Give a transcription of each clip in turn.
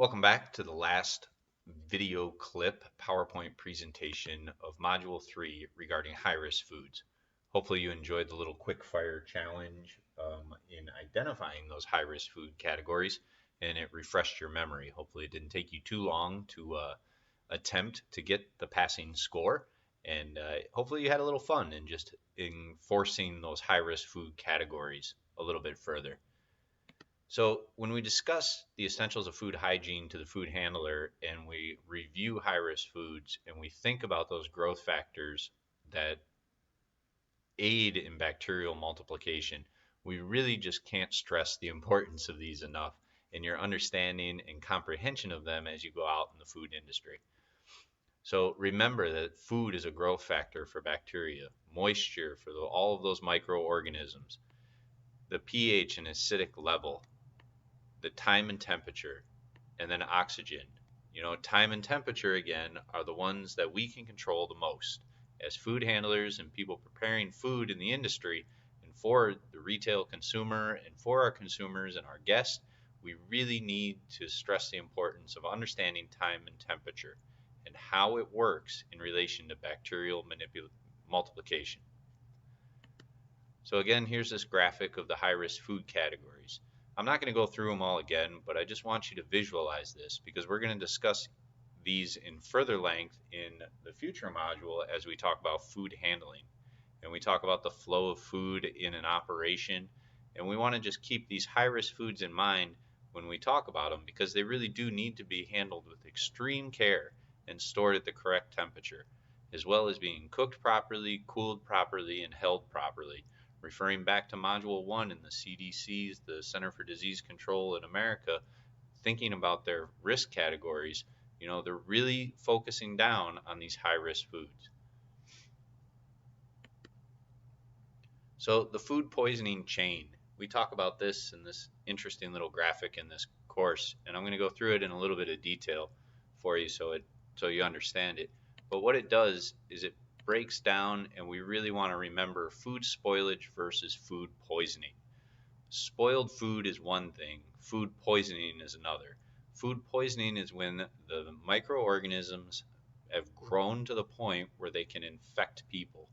Welcome back to the last video clip PowerPoint presentation of Module 3 regarding high-risk foods. Hopefully you enjoyed the little quick fire challenge in identifying those high-risk food categories and it refreshed your memory. Hopefully it didn't take you too long to attempt to get the passing score, and hopefully you had a little fun in just enforcing those high-risk food categories a little bit further. So when we discuss the essentials of food hygiene to the food handler and we review high-risk foods and we think about those growth factors that aid in bacterial multiplication, we really just can't stress the importance of these enough in your understanding and comprehension of them as you go out in the food industry. So remember that food is a growth factor for bacteria, moisture for all of those microorganisms, the pH and acidic level, the time and temperature, and then oxygen. Time and temperature, again, are the ones that we can control the most. As food handlers and people preparing food in the industry, and for the retail consumer and for our consumers and our guests, we really need to stress the importance of understanding time and temperature and how it works in relation to bacterial multiplication. So again, here's this graphic of the high-risk food categories. I'm not going to go through them all again, but I just want you to visualize this because we're going to discuss these in further length in the future module as we talk about food handling. And we talk about the flow of food in an operation. And we want to just keep these high-risk foods in mind when we talk about them because they really do need to be handled with extreme care and stored at the correct temperature, as well as being cooked properly, cooled properly, and held properly. Referring back to Module 1 in the CDC's, the Center for Disease Control in America, thinking about their risk categories, they're really focusing down on these high-risk foods. So the food poisoning chain, we talk about this in this interesting little graphic in this course, and I'm going to go through it in a little bit of detail for you so you understand it. But what it does is it breaks down, and we really want to remember food spoilage versus food poisoning. Spoiled food is one thing, food poisoning is another. Food poisoning is when the microorganisms have grown to the point where they can infect people.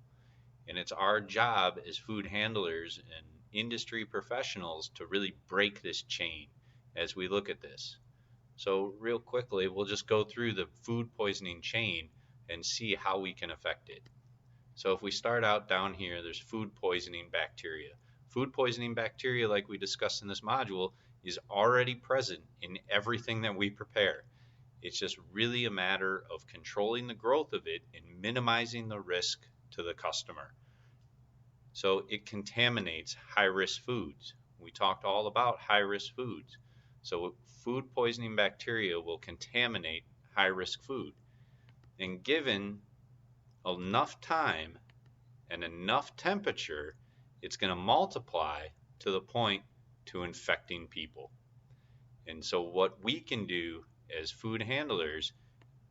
And it's our job as food handlers and industry professionals to really break this chain as we look at this. So real quickly, we'll just go through the food poisoning chain and see how we can affect it. So if we start out down here, there's food poisoning bacteria. Food poisoning bacteria, like we discussed in this module, is already present in everything that we prepare. It's just really a matter of controlling the growth of it and minimizing the risk to the customer. So it contaminates high-risk foods. We talked all about high-risk foods. So food poisoning bacteria will contaminate high-risk food. And given enough time and enough temperature, it's going to multiply to the point to infecting people. And so what we can do as food handlers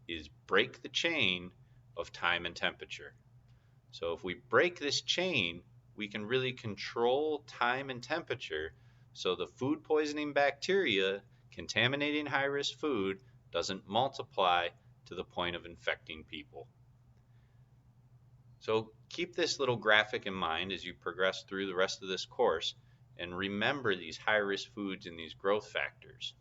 is break the chain of time and temperature. So if we break this chain, we can really control time and temperature so the food poisoning bacteria contaminating high-risk food doesn't multiply to the point of infecting people. So keep this little graphic in mind as you progress through the rest of this course and remember these high-risk foods and these growth factors.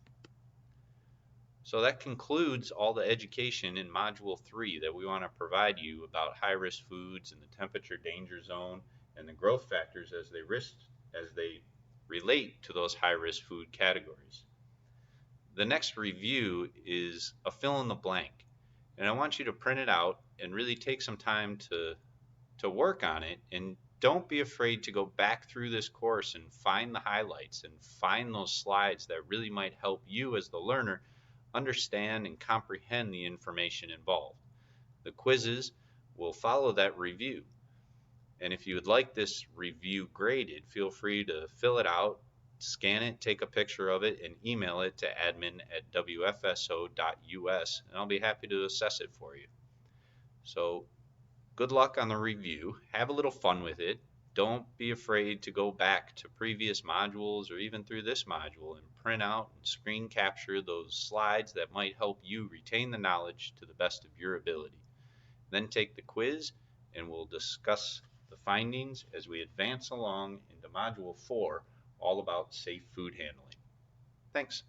So that concludes all the education in Module 3 that we want to provide you about high-risk foods and the temperature danger zone and the growth factors as they relate to those high-risk food categories. The next review is a fill in the blank, and I want you to print it out and really take some time to work on it, and don't be afraid to go back through this course and find the highlights and find those slides that really might help you as the learner understand and comprehend the information involved. The quizzes will follow that review. And if you would like this review graded, feel free to fill it out, scan it, take a picture of it, and email it to admin@wfso.us, and I'll be happy to assess it for you. So good luck on the review. Have a little fun with it. Don't be afraid to go back to previous modules or even through this module and print out and screen capture those slides that might help you retain the knowledge to the best of your ability. Then take the quiz and we'll discuss the findings as we advance along into Module 4, all about safe food handling. Thanks.